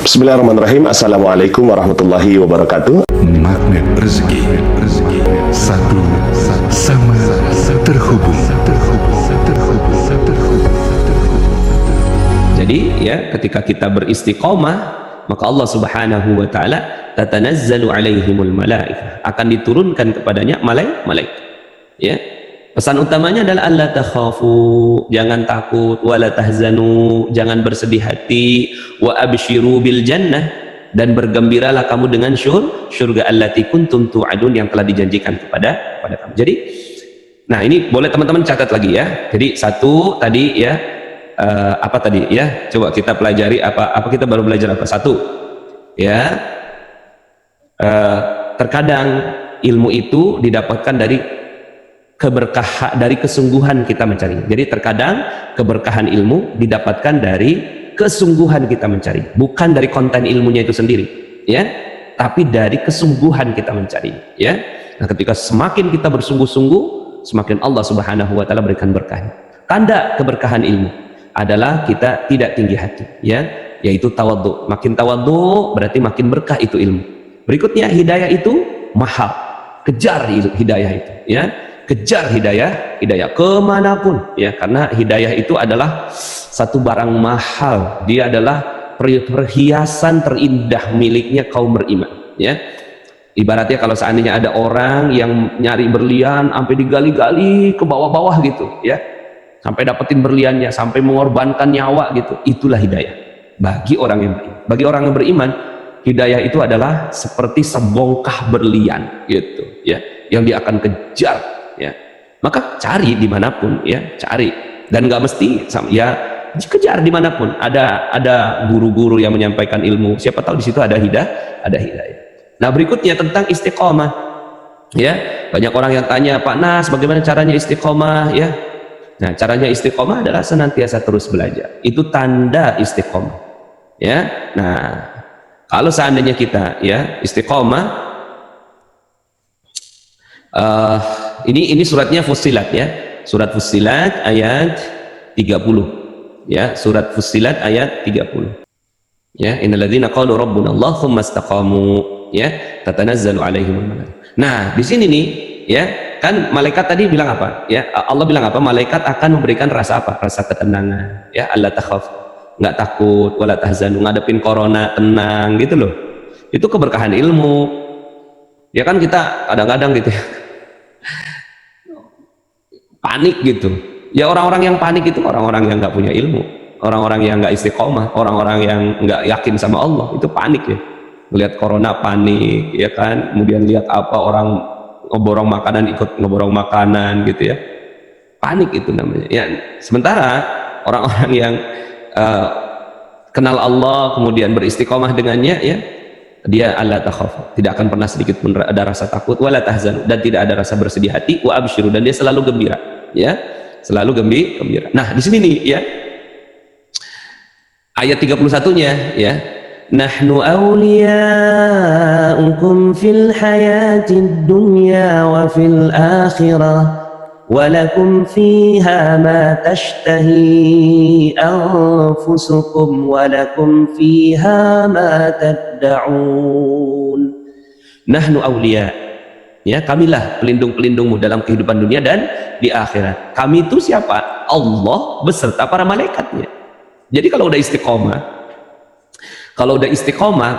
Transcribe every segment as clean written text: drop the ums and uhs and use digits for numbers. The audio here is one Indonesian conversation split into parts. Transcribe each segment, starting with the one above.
Bismillahirrahmanirrahim. Assalamualaikum warahmatullahi wabarakatuh. Magnet rezeki, satu sama terhubung. Jadi ya, ketika kita beristiqomah, maka Allah Subhanahu wa taala tatanazzalu alaihimul malaikah, akan diturunkan kepadanya malaikat. Ya. Pesan utamanya adalah alla takhafu, jangan takut, wala tahzanu, jangan bersedih hati, wa absyiru bil jannah, dan bergembiralah kamu dengan syurga allati kuntum tu'adun, yang telah dijanjikan kepada kamu. Jadi, nah ini boleh teman-teman catat lagi ya. Jadi satu tadi ya, apa tadi ya? Coba kita pelajari apa kita baru belajar apa? Satu ya, terkadang ilmu itu didapatkan dari keberkahan, dari kesungguhan kita mencari. Jadi terkadang keberkahan ilmu didapatkan dari kesungguhan kita mencari, bukan dari konten ilmunya itu sendiri ya, tapi dari kesungguhan kita mencari ya. Nah, ketika semakin kita bersungguh-sungguh, semakin Allah Subhanahu wa taala berikan berkah. Tanda keberkahan ilmu adalah kita tidak tinggi hati ya, yaitu tawadhu. Makin tawadhu berarti makin berkah itu ilmu. Berikutnya, hidayah itu mahal, kejar hidayah itu ya, kejar hidayah kemanapun ya, karena hidayah itu adalah satu barang mahal, dia adalah perhiasan terindah miliknya kaum beriman ya. Ibaratnya kalau seandainya ada orang yang nyari berlian sampai digali-gali ke bawah-bawah gitu ya, sampai dapetin berliannya, sampai mengorbankan nyawa gitu, itulah hidayah bagi orang yang beriman. Bagi orang yang beriman, hidayah itu adalah seperti sebongkah berlian gitu ya, yang dia akan kejar ya. Maka cari dimanapun ya, cari, dan nggak mesti ya, kejar dimanapun. Ada guru-guru yang menyampaikan ilmu, siapa tahu di situ ada hidayah. Nah, berikutnya tentang istiqomah ya. Banyak orang yang tanya, Pak Nas, bagaimana caranya istiqomah ya? Nah, caranya istiqomah adalah senantiasa terus belajar, itu tanda istiqomah ya. Nah, kalau seandainya kita ya istiqomah, ini suratnya Fussilat ya, surat Fussilat ayat 30 ya, surat Fussilat ayat 30 ya. Innalladzina qalu rabbuna Allah tsumma istaqamu ya, tatanazzalu alaihimul malaikah. Nah, di sini nih ya, kan malaikat tadi bilang apa ya, Allah bilang apa, malaikat akan memberikan rasa apa, rasa ketenangan ya, alla takhaf, nggak takut, wala tahzanu, ngadepin corona tenang gitu loh. Itu keberkahan ilmu ya. Kan kita kadang-kadang gitu ya, panik gitu ya. Orang-orang yang panik itu orang-orang yang nggak punya ilmu, orang-orang yang nggak istiqomah, orang-orang yang nggak yakin sama Allah, itu panik ya. Lihat corona panik ya kan, kemudian lihat apa, orang ngeborong makanan ikut ngeborong makanan gitu ya, panik itu namanya ya. Sementara orang-orang yang kenal Allah kemudian beristiqomah dengannya ya, dia alla takhaf, tidak akan pernah sedikit pun ada rasa takut, wala tahzan, dan tidak ada rasa bersedih hati, wa absyiru, dan dia selalu gembira ya, selalu gembira. Nah, di sini nih ya, ayat 31-nya ya, nahnu awliya'ukum fil hayatid dunya wa fil akhirah walakum fiha ma tashtahi anfusukum walakum fiha ma tad'un. Nahnu awliya ya, kamilah pelindung-pelindungmu dalam kehidupan dunia dan di akhirat. Kami itu siapa? Allah beserta para malaikatnya. Jadi kalau udah istiqomah,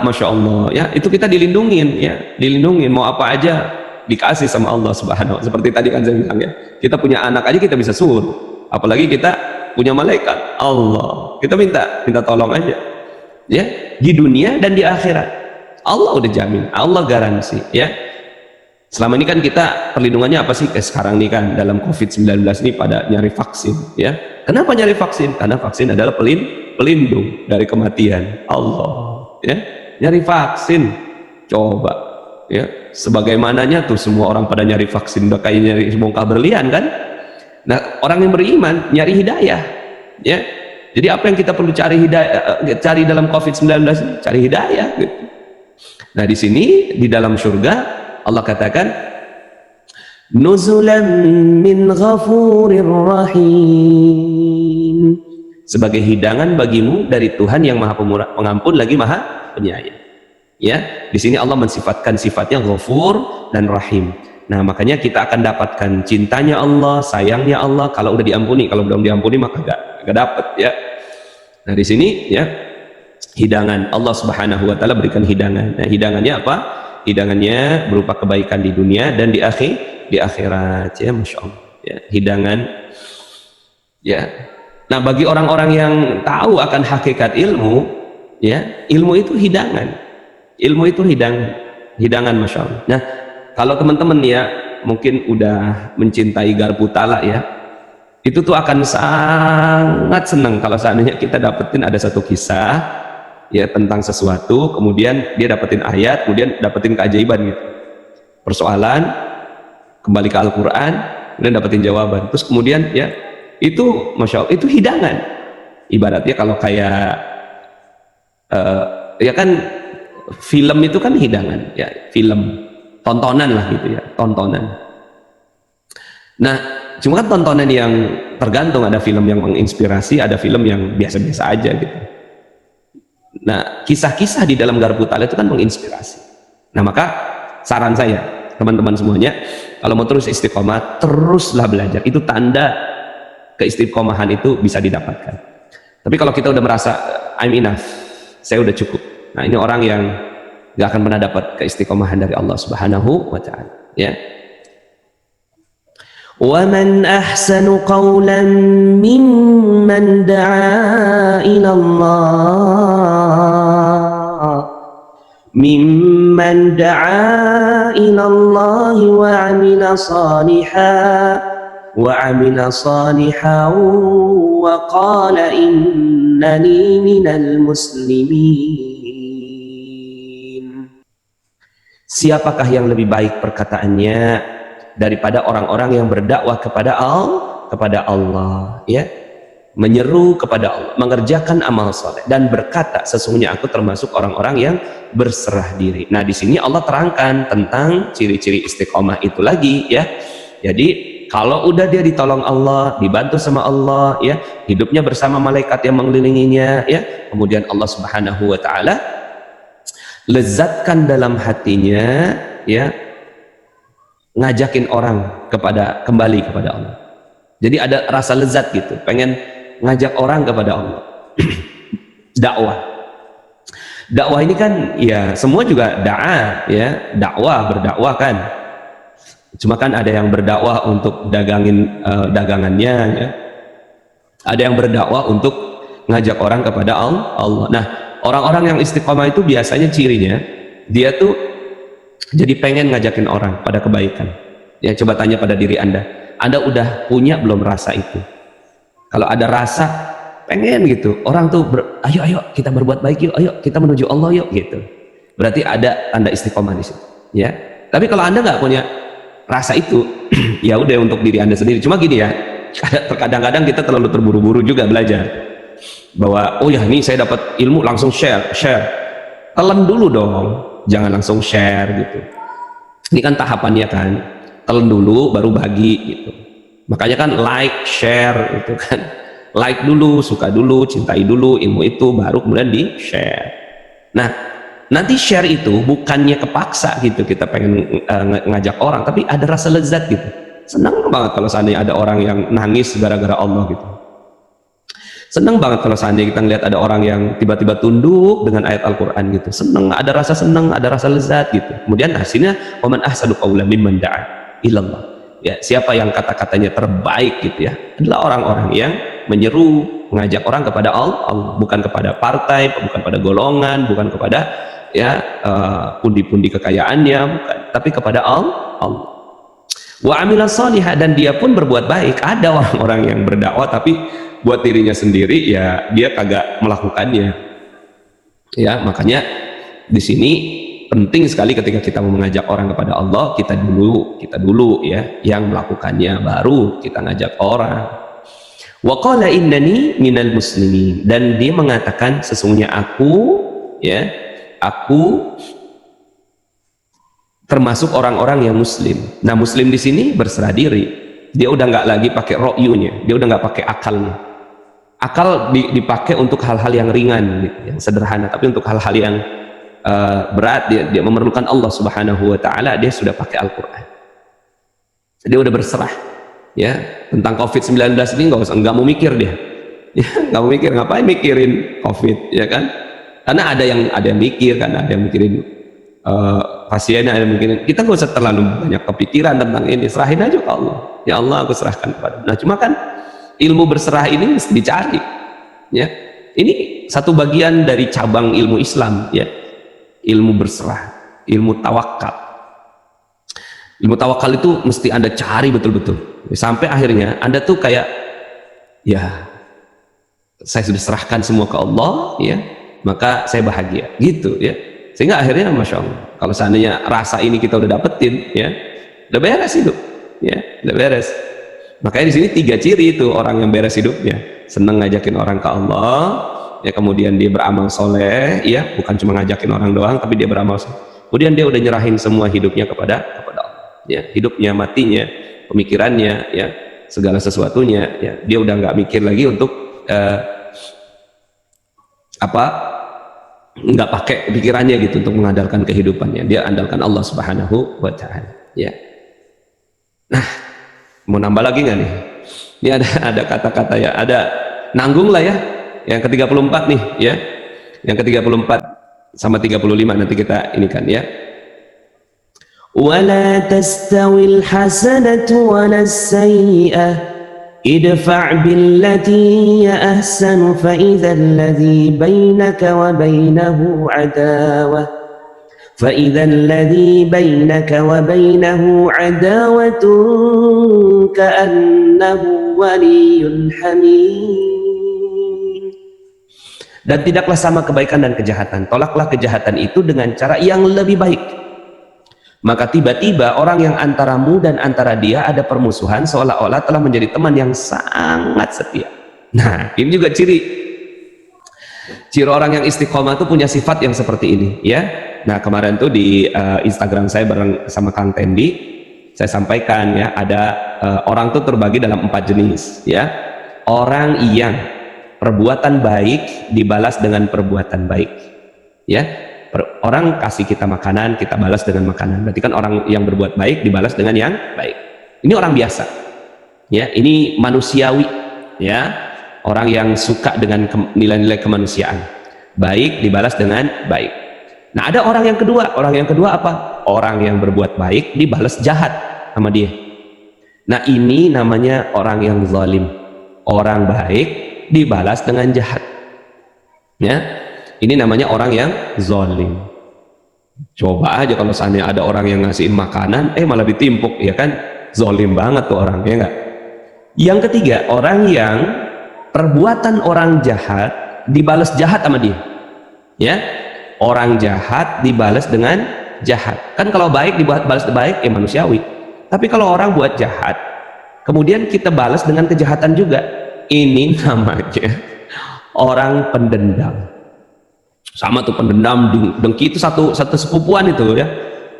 Masya Allah ya, itu kita dilindungin ya, dilindungin, mau apa aja dikasih sama Allah Subhanahu wa ta'ala. Seperti tadi kan saya bilang ya, kita punya anak aja kita bisa suruh, apalagi kita punya malaikat Allah, kita minta tolong aja ya, di dunia dan di akhirat. Allah udah jamin, Allah garansi ya. Selama ini kan kita perlindungannya apa sih? Sekarang nih kan dalam COVID-19 ini pada nyari vaksin ya. Kenapa nyari vaksin? Karena vaksin adalah pelindung dari kematian. Allah ya, nyari vaksin. Coba ya, sebagaimananya tuh semua orang pada nyari vaksin, udah kayak nyari bongkah berlian kan. Nah, orang yang beriman nyari hidayah ya. Jadi apa yang kita perlu cari dalam COVID-19 ini? Cari hidayah gitu. Nah, di sini di dalam surga Allah katakan nuzulan min ghafurir rahim, sebagai hidangan bagimu dari Tuhan yang Maha Pemurah, Pengampun lagi Maha Penyayang. Ya, di sini Allah mensifatkan sifatnya Ghafur dan Rahim. Nah, makanya kita akan dapatkan cintanya Allah, sayangnya Allah kalau udah diampuni. Kalau belum diampuni maka gak dapat ya. Nah, di sini ya hidangan Allah Subhanahu wa taala berikan hidangan. Nah, hidangannya apa? Hidangannya berupa kebaikan di dunia dan di akhirat ya, Masya Allah ya, hidangan ya. Nah, bagi orang-orang yang tahu akan hakikat ilmu ya, ilmu itu hidangan, ilmu itu hidangan Masya Allah. Nah, kalau teman-teman ya mungkin udah mencintai garpu talak ya, itu tuh akan sangat senang kalau seandainya kita dapetin ada satu kisah ya tentang sesuatu, kemudian dia dapetin ayat, kemudian dapetin keajaiban gitu, persoalan, kembali ke Al-Quran, kemudian dapetin jawaban, terus kemudian ya itu Masya Allah, itu hidangan. Ibaratnya kalau kayak ya kan film itu kan hidangan ya, film tontonan lah gitu ya, tontonan. Nah, cuma kan tontonan yang tergantung, ada film yang menginspirasi, ada film yang biasa-biasa aja gitu. Nah, kisah-kisah di dalam garpu talak itu kan menginspirasi. Nah, maka saran saya teman-teman semuanya, kalau mau terus istiqomah, teruslah belajar. Itu tanda keistiqomahan itu bisa didapatkan. Tapi kalau kita udah merasa I'm enough, saya udah cukup, nah ini orang yang gak akan pernah dapat keistiqomahan dari Allah Subhanahu wa ta'ala ya. وَمَنْ أَحْسَنُ قَوْلًا مِّمَّنْ دَعَا إِلَى اللَّهِ وَعَمِلَ صَالِحًا وَقَالَ إِنَّنِي مِنَ الْمُسْلِمِينَ. Siapakah yang lebih baik perkataannya daripada orang-orang yang berdakwah kepada Allah ya, menyeru kepada Allah, mengerjakan amal soleh dan berkata sesungguhnya aku termasuk orang-orang yang berserah diri. Nah, di sini Allah terangkan tentang ciri-ciri istiqomah itu lagi ya. Jadi kalau udah dia ditolong Allah, dibantu sama Allah ya, hidupnya bersama malaikat yang mengelilinginya ya, kemudian Allah Subhanahu wa ta'ala lezatkan dalam hatinya ya, ngajakin orang kembali kepada Allah. Jadi ada rasa lezat gitu, pengen ngajak orang kepada Allah. Dakwah ini kan ya semua juga ya, berdakwah kan. Cuma kan ada yang berdakwah untuk dagangannya ya. Ada yang berdakwah untuk ngajak orang kepada Allah. Nah, orang-orang yang istiqomah itu biasanya cirinya dia tuh jadi pengen ngajakin orang pada kebaikan. Ya, coba tanya pada diri Anda udah punya belum rasa itu? Kalau ada rasa pengen gitu, orang tuh ayo kita berbuat baik yuk, ayo kita menuju Allah yuk gitu. Berarti ada tanda istiqomah di situ, ya. Tapi kalau Anda nggak punya rasa itu, ya udah untuk diri Anda sendiri. Cuma gini ya, kadang-kadang kita terlalu terburu-buru juga belajar. Bahwa oh ya ini saya dapat ilmu langsung share. Telan dulu dong. Jangan langsung share gitu. Ini kan tahapannya kan, telan dulu baru bagi gitu. Makanya kan like, share itu kan, like dulu, suka dulu, cintai dulu ilmu itu, baru kemudian di share. Nah, nanti share itu bukannya kepaksa gitu, kita pengen ngajak orang, tapi ada rasa lezat gitu. Senang banget kalau seandainya ada orang yang nangis gara-gara Allah gitu. Senang banget kalau seandainya kita ngeliat ada orang yang tiba-tiba tunduk dengan ayat Al-Quran gitu. Senang, ada rasa senang, ada rasa lezat gitu. Kemudian hasilnya, وَمَنْ أَحْسَنُ قَوْلًا مِّمَّنْ دَعَا إِلَى اللَّهِ. Ya, siapa yang kata-katanya terbaik gitu ya, adalah orang-orang yang menyeru, mengajak orang kepada Allah, bukan kepada partai, bukan pada golongan, bukan kepada ya pundi-pundi kekayaannya, bukan, tapi kepada Allah. Wa amila sholihah, dan dia pun berbuat baik. Ada orang-orang yang berdakwah tapi buat dirinya sendiri ya dia kagak melakukannya. Ya, makanya di sini penting sekali ketika kita mau mengajak orang kepada Allah, kita dulu ya yang melakukannya, baru kita ngajak orang. Wa qala innani minal muslimin, dan dia mengatakan sesungguhnya aku termasuk orang-orang yang muslim. Nah, muslim di sini berserah diri. Dia udah nggak lagi pakai ro'yunya, dia udah nggak pakai akalnya. Akal dipakai untuk hal-hal yang ringan gitu, yang sederhana, tapi untuk hal-hal yang berat, dia memerlukan Allah Subhanahu wa taala, dia sudah pakai Al-Qur'an. Dia udah berserah ya tentang COVID-19 ini, nggak mau mikir dia. Ya, nggak mau mikir, ngapain mikirin COVID ya kan? Karena ada yang mikir kan, ada yang mikirin pasien, ada yang mikirin. Kita nggak usah terlalu banyak kepikiran tentang ini, serahin aja ke Allah. Ya Allah, aku serahkan kepada. Nah, cuma kan ilmu berserah ini mesti dicari ya. Ini satu bagian dari cabang ilmu Islam ya, ilmu berserah, ilmu tawakal. Ilmu tawakal itu mesti Anda cari betul-betul sampai akhirnya Anda tuh kayak, ya saya sudah serahkan semua ke Allah ya, maka saya bahagia gitu ya. Sehingga akhirnya Masya Allah, kalau seandainya rasa ini kita udah dapetin ya, udah beres hidup ya, udah beres. Makanya di sini 3 ciri itu orang yang beres hidupnya: senang ngajakin orang ke Allah ya, kemudian dia beramal soleh ya, bukan cuma ngajakin orang doang tapi dia beramal soleh, kemudian dia udah nyerahin semua hidupnya kepada Allah ya, hidupnya, matinya, pemikirannya ya, segala sesuatunya ya, dia udah nggak mikir lagi untuk nggak pakai pikirannya gitu untuk mengandalkan kehidupannya, dia andalkan Allah Subhanahu wa taala ya. Nah, mau nambah lagi nggak nih? Ini ada kata-kata ya, ada nanggung lah ya, yang ke-34 nih ya, yang ke-34 sama 35 nanti kita ini kan ya. ولا تستوي الحسنة ولا السيئة ادفع بالتي هي أحسن فإذا الذي بينك وبينه عداوة كأنه ولي حميم. Dan tidaklah sama kebaikan dan kejahatan, tolaklah kejahatan itu dengan cara yang lebih baik. Maka tiba-tiba orang yang antaramu dan antara dia ada permusuhan, seolah-olah telah menjadi teman yang sangat setia. Nah, ini juga ciri orang yang istiqomah itu punya sifat yang seperti ini ya. Nah, kemarin tuh di Instagram saya bareng sama Kang Tendi, saya sampaikan ya, ada orang tuh terbagi dalam 4 jenis ya. Orang yang perbuatan baik dibalas dengan perbuatan baik ya. Orang kasih kita makanan, kita balas dengan makanan, berarti kan orang yang berbuat baik dibalas dengan yang baik. Ini orang biasa ya, ini manusiawi ya, orang yang suka dengan nilai-nilai kemanusiaan, baik dibalas dengan baik. Nah, ada orang yang kedua apa? Orang yang berbuat baik dibalas jahat sama dia. Nah, ini namanya orang yang zalim, orang baik dibalas dengan jahat ya. Ini namanya orang yang zalim. Coba aja kalau seandainya ada orang yang ngasihin makanan malah ditimpuk ya kan, zalim banget tuh orang ya enggak. Yang ketiga, orang yang perbuatan orang jahat dibalas jahat sama dia ya. Orang jahat dibalas dengan jahat. Kan kalau baik dibalas baik manusiawi. Tapi kalau orang buat jahat kemudian kita balas dengan kejahatan juga, ini namanya orang pendendam. Sama tuh pendendam, dengki itu satu sepupuan itu ya.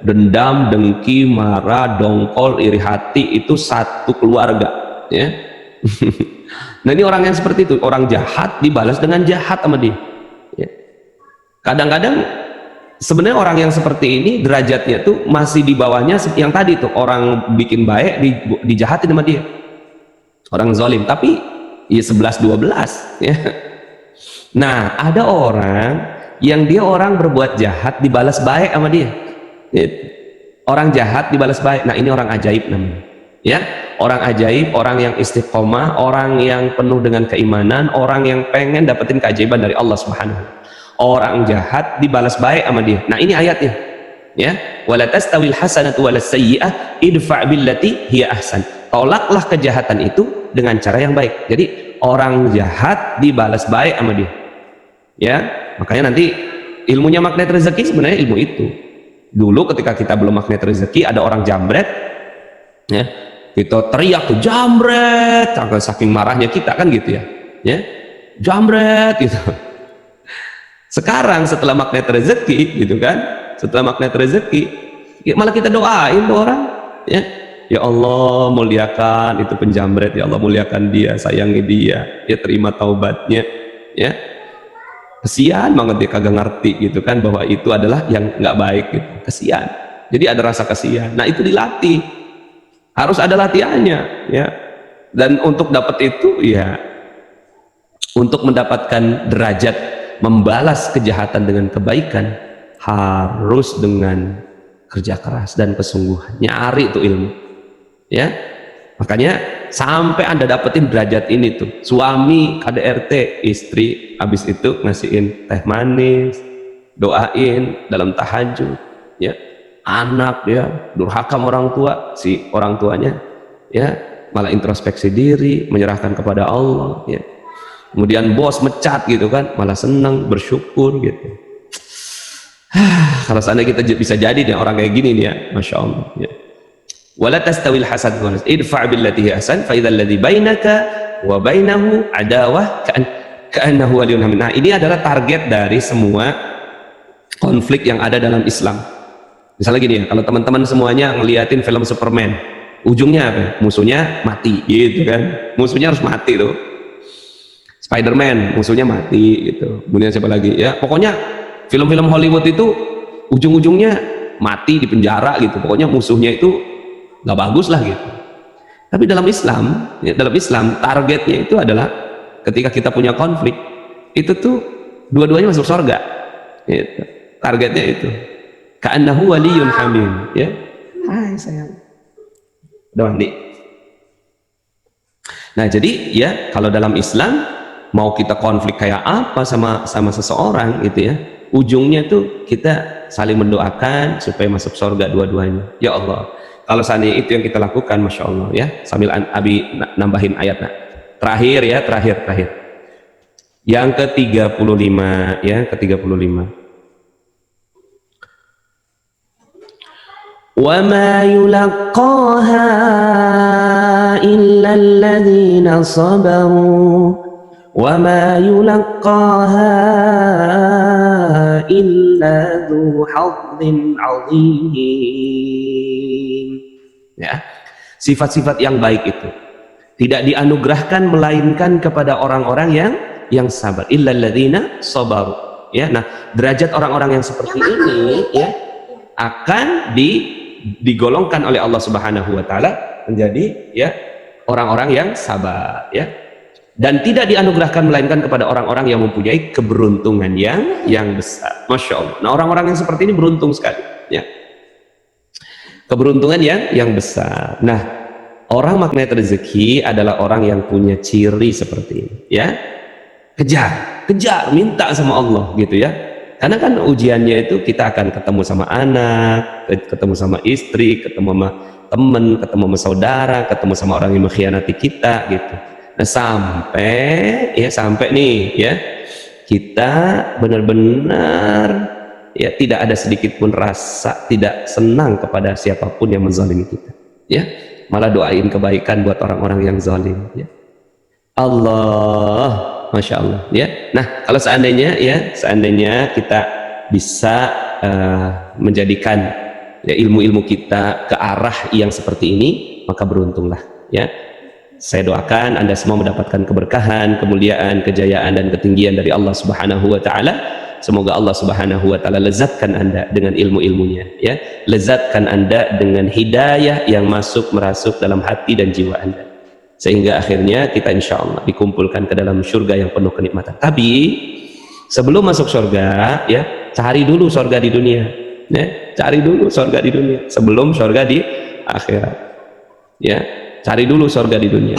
Dendam, dengki, marah, dongkol, iri hati itu satu keluarga ya. Nah, ini orang yang seperti itu, orang jahat dibalas dengan jahat sama dia ya. Kadang-kadang sebenarnya orang yang seperti ini derajatnya tuh masih di bawahnya yang tadi tuh, orang bikin baik dijahatin sama dia, orang zalim, tapi ya 11-12 ya. Nah, ada orang yang dia orang berbuat jahat dibalas baik sama dia. Orang jahat dibalas baik. Nah, ini orang ajaib namanya. Ya, orang ajaib, orang yang istiqomah, orang yang penuh dengan keimanan, orang yang pengen dapetin keajaiban dari Allah Subhanahu. Orang jahat dibalas baik sama dia. Nah, ini ayatnya. Ya, wala tastawil hasanatu walas sayyi'ah idfa' billati hiya ahsan. Tolaklah kejahatan itu dengan cara yang baik. Jadi, orang jahat dibalas baik sama dia. Ya, makanya nanti ilmunya magnet rezeki sebenarnya ilmu itu. Dulu ketika kita belum magnet rezeki, ada orang jambret ya, kita teriak tuh jambret, saking marahnya kita kan gitu ya, jambret gitu. Sekarang setelah magnet rezeki gitu kan, setelah magnet rezeki ya malah kita doain tuh orang ya, Ya Allah muliakan itu penjamret, ya Allah muliakan dia, sayangi dia, ya terima taubatnya, ya. Kesian banget dia kagak ngerti gitu kan bahwa itu adalah yang nggak baik gitu. Kesian. Jadi ada rasa kesian. Nah, itu dilatih. Harus ada latihannya, ya. Dan untuk dapat itu ya untuk mendapatkan derajat membalas kejahatan dengan kebaikan harus dengan kerja keras dan kesungguhan. Nyari itu ilmu. Ya. Makanya sampai Anda dapetin derajat ini tuh, suami KDRT, istri habis itu ngasihin teh manis, doain dalam tahajud, ya. Anak ya durhaka sama orang tua, si orang tuanya ya malah introspeksi diri, menyerahkan kepada Allah, ya. Kemudian bos mecat gitu kan, malah senang, bersyukur gitu. Kalau seandainya kita bisa jadi nih orang kayak gini nih ya, Masya Allah, ya. Wala tastawil hasanatu wan idfa' billati hi ahsan fa idzal ladzi bainaka wa bainahu adawah ka'annahu waliyyun hamid. Nah, ini adalah target dari semua konflik yang ada dalam Islam. Misalnya gini ya, kalau teman-teman semuanya ngeliatin film Superman, ujungnya apa? Musuhnya mati gitu kan. Musuhnya harus mati tuh. Spider-Man musuhnya mati gitu. Kemudian siapa lagi? Ya, pokoknya film-film Hollywood itu ujung-ujungnya mati di penjara gitu. Pokoknya musuhnya itu nggak bagus lah gitu. Tapi dalam Islam, ya, dalam Islam targetnya itu adalah ketika kita punya konflik itu tuh dua-duanya masuk surga. Gitu. Targetnya itu. Ka'annahu waliyyun hamim, ya. Hai sayang. Udah mandi. Nah, jadi ya kalau dalam Islam mau kita konflik kayak apa sama seseorang gitu ya, ujungnya tuh kita saling mendoakan supaya masuk surga dua-duanya. Ya Allah, kalau seandainya itu yang kita lakukan, Masya Allah ya, sambil Abi nambahin ayatnya terakhir ya, terakhir yang ke-35 ya, ke-35. وما يلقاها إلا الذين صبروا وما يلقاها إلا ذو حظ عظيم. Ya, sifat-sifat yang baik itu tidak dianugerahkan melainkan kepada orang-orang yang sabar. Illal ladzina sabaru. Ya, nah derajat orang-orang yang seperti ini ya akan digolongkan oleh Allah Subhanahu wa taala menjadi ya orang-orang yang sabar ya, dan tidak dianugerahkan melainkan kepada orang-orang yang mempunyai keberuntungan yang besar. Masya Allah. Nah, orang-orang yang seperti ini beruntung sekali ya, keberuntungan yang besar. Nah, orang magnet rezeki adalah orang yang punya ciri seperti ini ya. Kejar minta sama Allah gitu ya. Karena kan ujiannya itu kita akan ketemu sama anak, ketemu sama istri, ketemu sama teman, ketemu sama saudara, ketemu sama orang yang mengkhianati kita gitu. Nah, sampai nih ya, kita benar-benar ya tidak ada sedikit pun rasa tidak senang kepada siapapun yang menzalimi kita ya. Malah doain kebaikan buat orang-orang yang zalim ya. Allah, Masya Allah ya. Nah, kalau seandainya kita bisa menjadikan ya, ilmu-ilmu kita ke arah yang seperti ini, maka beruntunglah ya. Saya doakan Anda semua mendapatkan keberkahan, kemuliaan, kejayaan dan ketinggian dari Allah Subhanahu wa taala. Semoga Allah Subhanahu wa taala lezatkan Anda dengan ilmu-ilmunya ya. Lezatkan Anda dengan hidayah yang merasuk dalam hati dan jiwa Anda, sehingga akhirnya kita insya Allah dikumpulkan ke dalam surga yang penuh kenikmatan. Tapi sebelum masuk surga ya, cari dulu surga di dunia ya. Cari dulu surga di dunia sebelum surga di akhirat ya. Cari dulu surga di dunia.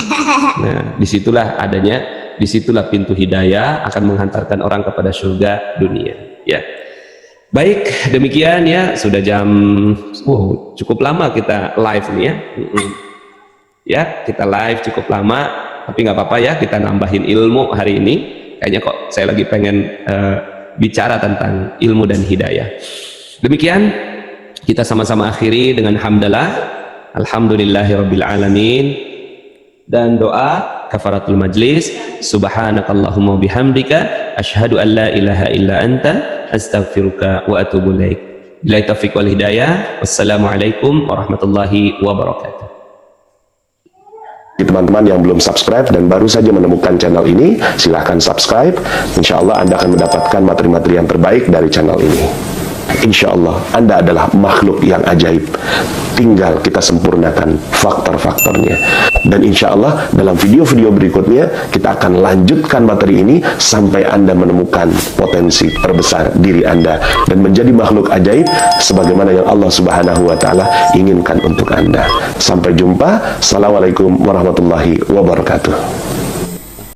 Nah, disitulah pintu hidayah akan menghantarkan orang kepada surga dunia ya. Baik, demikian ya, sudah jam cukup lama kita live nih ya. Ya, kita live cukup lama, tapi nggak apa-apa ya, kita nambahin ilmu hari ini. Kayaknya kok saya lagi pengen bicara tentang ilmu dan hidayah. Demikian kita sama-sama akhiri dengan hamdalah, alhamdulillahirabbil alamin, dan doa kafaratul majlis. Subhanakallahumma bihamdika asyhadu an la ilaha illa anta astaghfiruka wa atubu ilaik. Billahi taufiq wal hidayah. Wassalamualaikum warahmatullahi wabarakatuh. Teman-teman yang belum subscribe dan baru saja menemukan channel ini, silahkan subscribe. Insya Allah Anda akan mendapatkan materi-materi yang terbaik dari channel ini. Insya Allah Anda adalah makhluk yang ajaib, tinggal kita sempurnakan faktor-faktornya. Dan insya Allah dalam video-video berikutnya kita akan lanjutkan materi ini sampai Anda menemukan potensi terbesar diri Anda dan menjadi makhluk ajaib sebagaimana yang Allah Subhanahu wa Ta'ala inginkan untuk Anda. Sampai jumpa. Assalamualaikum warahmatullahi wabarakatuh.